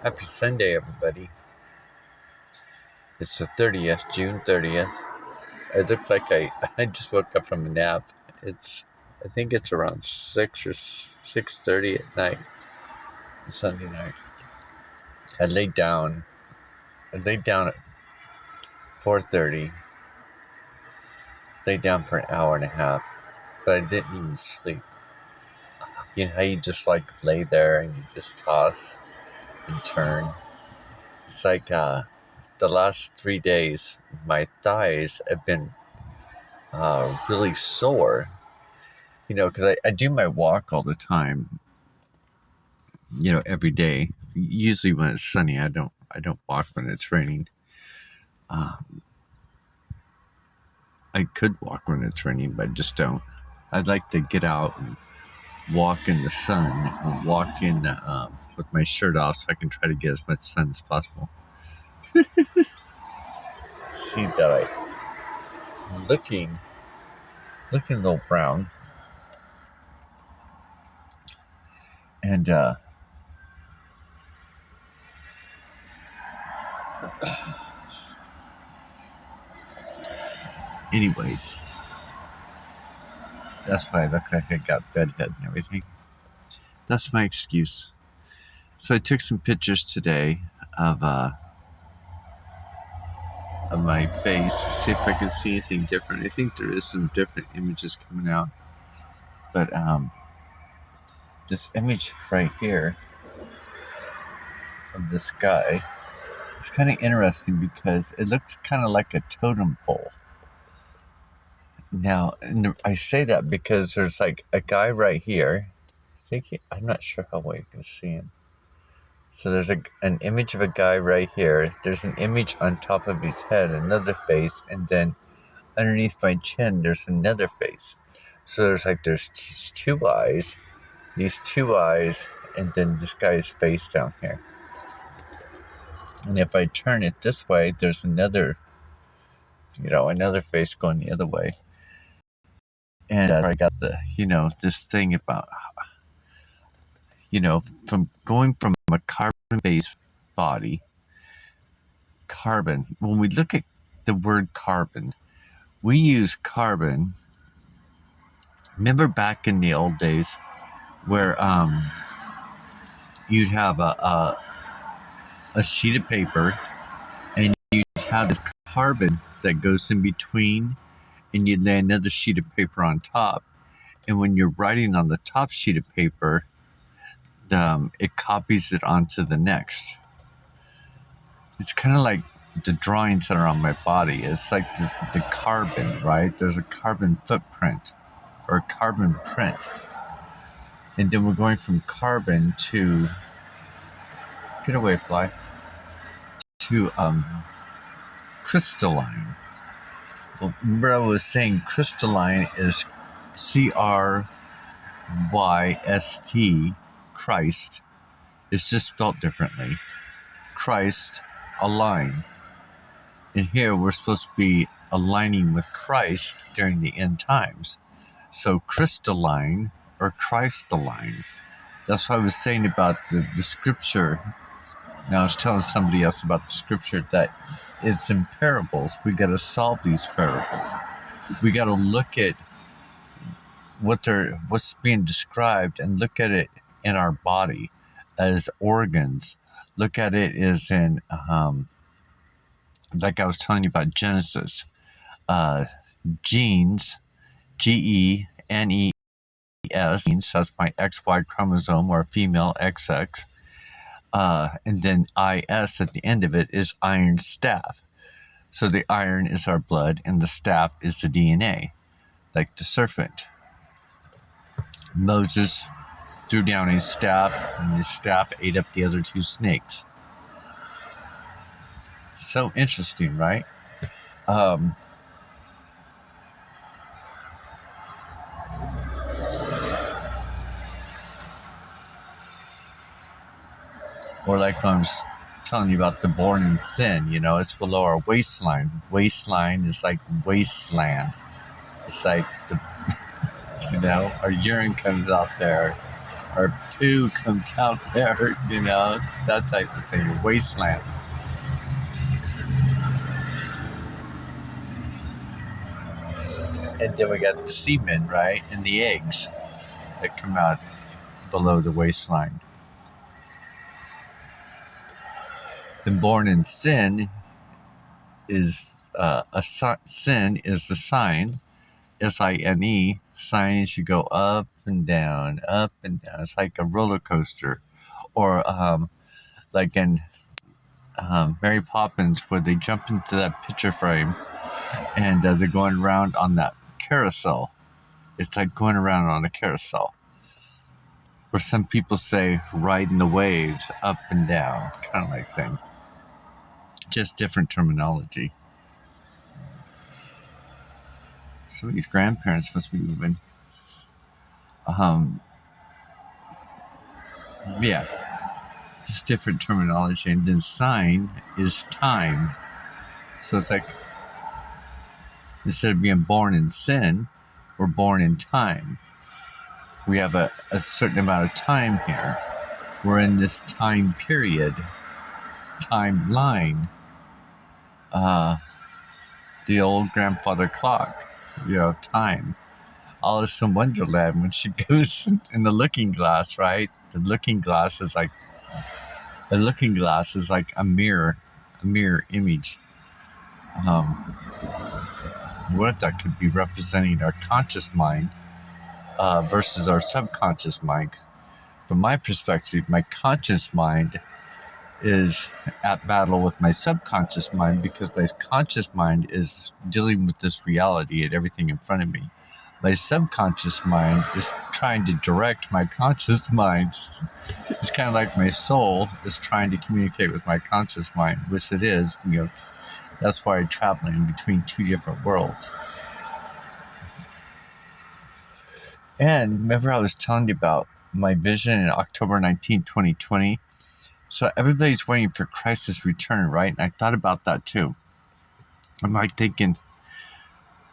Happy Sunday, everybody. It's the 30th, June 30th. It looks like I just woke up from a nap. I think it's around 6 or 6:30 at night, Sunday night. I laid down. I laid down at 4:30. Laid down for an hour and a half, but I didn't even sleep. You know how you just like lay there and you just toss and turn? It's like the last 3 days, my thighs have been really sore. You know, because I do my walk all the time. You know, every day. Usually when it's sunny, I don't walk when it's raining. Uh, I could walk when it's raining, but I just don't. I'd like to get out and walk in the sun, and walk in with my shirt off, so I can try to get as much sun as possible. See that I'm looking a little brown, and anyways, that's why I look like I got bedhead and everything. That's my excuse. So I took some pictures today of my face to see if I can see anything different. I think there is some different images coming out, but this image right here of this guy is kind of interesting because it looks kind of like a totem pole. Now, I say that because there's like a guy right here. I'm not sure how well you can see him. So there's an image of a guy right here. There's an image on top of his head, another face, and then underneath my chin, there's another face. So there's two eyes, these two eyes, and then this guy's face down here. And if I turn it this way, there's another face going the other way. And I got this thing about, from going from a carbon-based body, carbon, when we look at the word carbon, we use carbon. Remember back in the old days where you'd have a sheet of paper and you'd have this carbon that goes in between, and you'd lay another sheet of paper on top. And when you're writing on the top sheet of paper, it copies it onto the next. It's kind of like the drawings that are on my body. It's like the carbon, right? There's a carbon footprint or a carbon print. And then we're going from carbon to, get away, fly, to crystalline. Well, remember I was saying crystalline is Christ, Christ. It's just spelled differently. Christ, align. And here we're supposed to be aligning with Christ during the end times. So crystalline or Christalign. That's what I was saying about the scripture. Now I was telling somebody else about the scripture that it's in parables. We got to solve these parables. We got to look at what's being described and look at it in our body as organs. Look at it as in, like I was telling you about Genesis, genes, GENES. That's my XY chromosome, or female XX. And then IS at the end of it is iron staff. So the iron is our blood and the staff is the DNA, like the serpent. Moses threw down his staff, and his staff ate up the other two snakes. So interesting, right? Or like I was telling you about the born in sin, it's below our waistline. Waistline is like wasteland. It's like our urine comes out there. or poo comes out there, that type of thing, a wasteland. And then we got the semen, right, and the eggs that come out below the waistline. And born in sin is sin is the sign, SINE. Signs, you go up and down, up and down. It's like a roller coaster, or like in Mary Poppins, where they jump into that picture frame and they're going around on that carousel. It's like going around on a carousel. Or some people say riding the waves up and down, kind of like thing. Just different terminology. Some of these grandparents must be moving. Yeah, it's different terminology. And then sign is time. So it's like, instead of being born in sin, we're born in time. We have a certain amount of time here. We're in this time period, timeline. The old grandfather clock, time. Alice in Wonderland, when she goes in the looking glass, right? The looking glass is like a mirror image. What if that could be representing our conscious mind versus our subconscious mind? From my perspective, my conscious mind is at battle with my subconscious mind, because my conscious mind is dealing with this reality and everything in front of me. My subconscious mind is trying to direct my conscious mind. It's kind of like my soul is trying to communicate with my conscious mind, which it is. That's why I'm traveling between two different worlds. And remember, I was telling you about my vision in October 19, 2020. So everybody's waiting for Christ's return, right? And I thought about that too. I'm like thinking,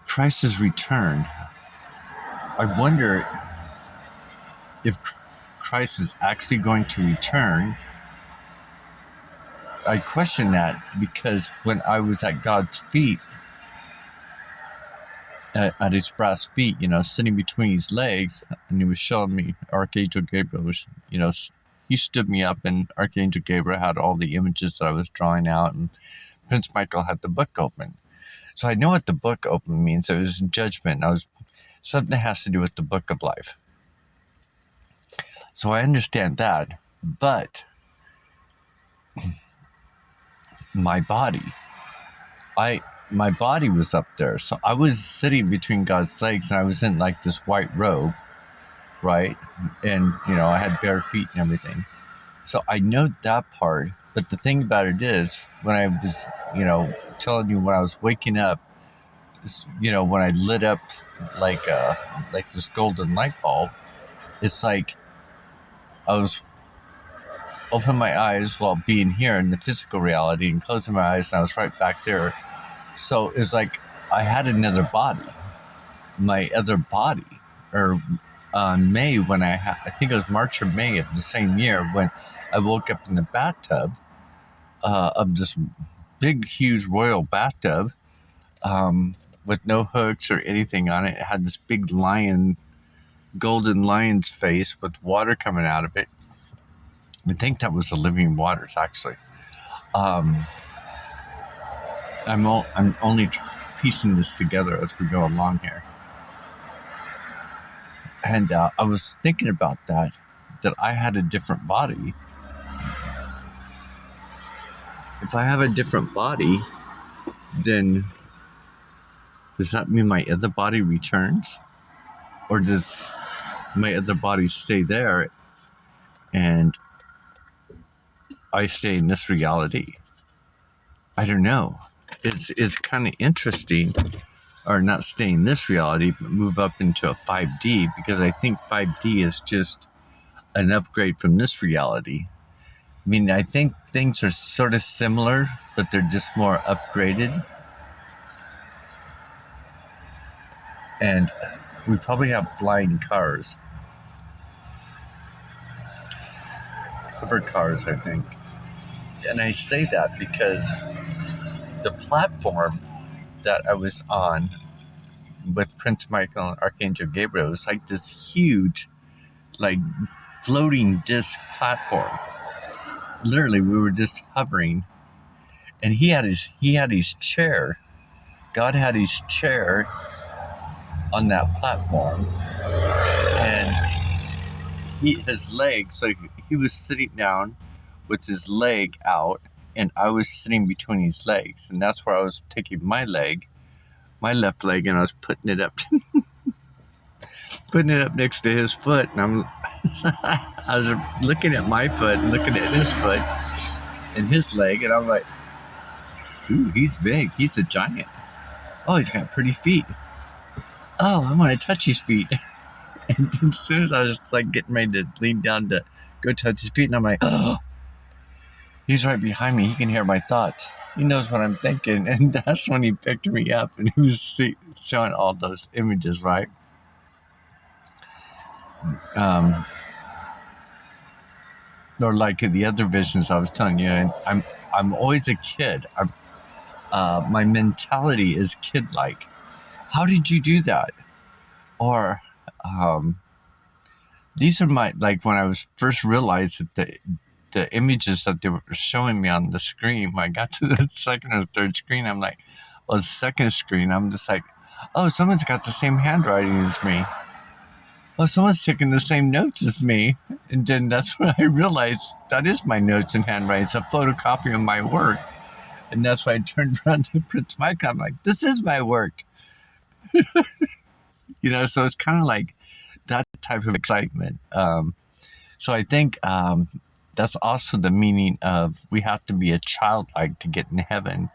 Christ's return. I wonder if Christ is actually going to return. I question that because when I was at God's feet, at his brass feet, sitting between his legs, and he was showing me, Archangel Gabriel was, he stood me up, and Archangel Gabriel had all the images that I was drawing out, and Prince Michael had the book open. So I know what the book open means. It was judgment. Something that has to do with the book of life. So I understand that, but my body was up there. So I was sitting between God's legs, and I was in like this white robe, right? And, I had bare feet and everything. So I know that part. But the thing about it is, when I was, telling you when I was waking up, when I lit up like this golden light bulb, it's like I was opening my eyes while being here in the physical reality and closing my eyes, and I was right back there. So it's like I had another body. My other body, or May, when I think it was March or May of the same year, when I woke up in the bathtub of this big, huge royal bathtub with no hooks or anything on it. It had this big golden lion's face with water coming out of it. I think that was the living waters, actually. I'm only piecing this together as we go along here. And I was thinking about that I had a different body. If I have a different body, then does that mean my other body returns? Or does my other body stay there and I stay in this reality? I don't know. It's kind of interesting, or not stay in this reality, but move up into a 5D, because I think 5D is just an upgrade from this reality. I mean, I think things are sort of similar, but they're just more upgraded. And we probably have flying cars. hover cars, I think. And I say that because the platform that I was on with Prince Michael and Archangel Gabriel was like this huge, like floating disc platform. Literally, we were just hovering, and he had his chair. God had his chair on that platform, and his leg. So he was sitting down with his leg out, and I was sitting between his legs, and that's where I was taking my left leg, and I was putting it up next to his foot, and I was looking at my foot and looking at his foot and his leg, and I'm like, ooh, he's big. He's a giant. Oh, he's got pretty feet. Oh, I want to touch his feet. And as soon as I was like getting ready to lean down to go touch his feet, and I'm like, oh, he's right behind me. He can hear my thoughts. He knows what I'm thinking. And that's when he picked me up, and he was showing all those images, right? Or like the other visions I was telling you, and I'm always a kid. My mentality is kid-like. How did you do that? Or these are my, like, when I was first realized that the images that they were showing me on the screen, when I got to the second or third screen, I'm like, well, the second screen, I'm just like, oh, someone's got the same handwriting as me. Oh, someone's taking the same notes as me. And then that's when I realized that is my notes and handwriting. It's a photocopy of my work. And that's why I turned around to Prince Michael. I'm like, this is my work. So it's kind of like that type of excitement. So I think that's also the meaning of we have to be a childlike to get in heaven.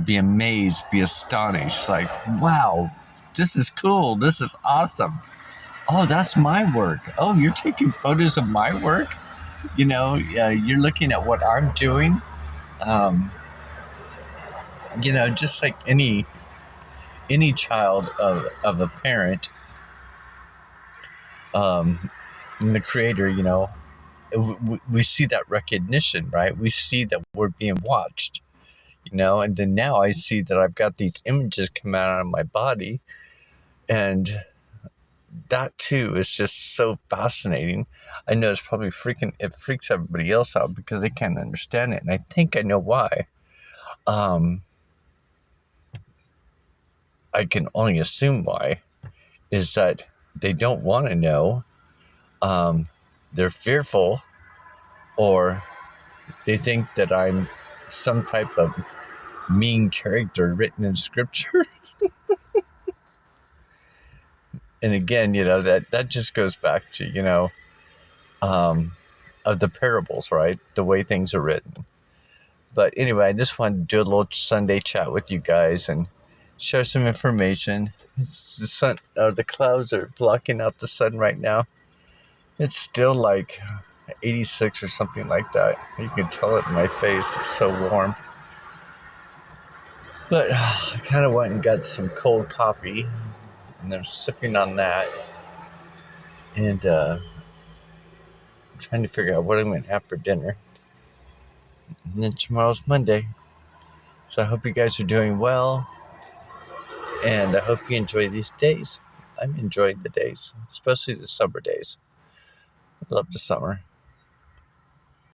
Be amazed, be astonished. Like, wow, this is cool. This is awesome. Oh, that's my work. Oh, you're taking photos of my work? You're looking at what I'm doing. Just like any child of a parent, and the creator, we see that recognition, right? We see that we're being watched, and then now I see that I've got these images come out of my body, and that too is just so fascinating. I know it's probably it freaks everybody else out because they can't understand it, and I think I know why. I can only assume why, is that they don't want to know. They're fearful, or they think that I'm some type of mean character written in scripture. And again, that just goes back to, of the parables, right? The way things are written. But anyway, I just wanted to do a little Sunday chat with you guys and share some information. It's the sun, the clouds are blocking out the sun right now. It's still like 86 or something like that. You can tell it in my face. It's so warm. But I kind of went and got some cold coffee, and I'm sipping on that. And trying to figure out what I'm going to have for dinner. And then tomorrow's Monday. So I hope you guys are doing well. And I hope you enjoy these days. I'm enjoying the days, especially the summer days. I love the summer.